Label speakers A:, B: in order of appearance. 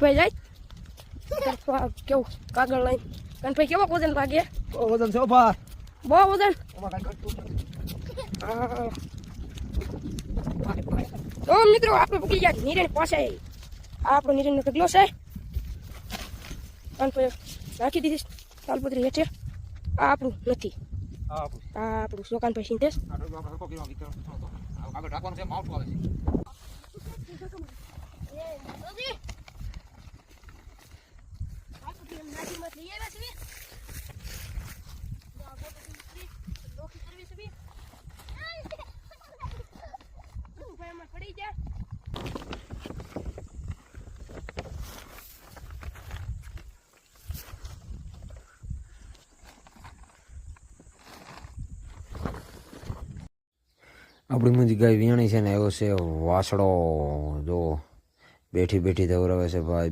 A: ભાઈ જાય કેવું કાગળ લઈને કનભાઈ કેવો વજન લાગે
B: વજન છે ભા
A: બહુ વજન તો મિત્રો આપણે પૂકી ગયા નીરણ પાસે આ આપણો નીરણ નો ઢગલો છે કનભાઈ નાખી દીધી તાલપત્રી હેઠે આ આપણું નથી આ આપણું શોકાનભાઈ સિંધેશ
B: આગળ રાખવાનું છે માવઠું આવે
A: પડી જાય
C: આપણી બધી ગાય વિયાણી છે ને એવો છે વાસડો જો બેઠી બેઠી ધવરાવે છે ભાઈ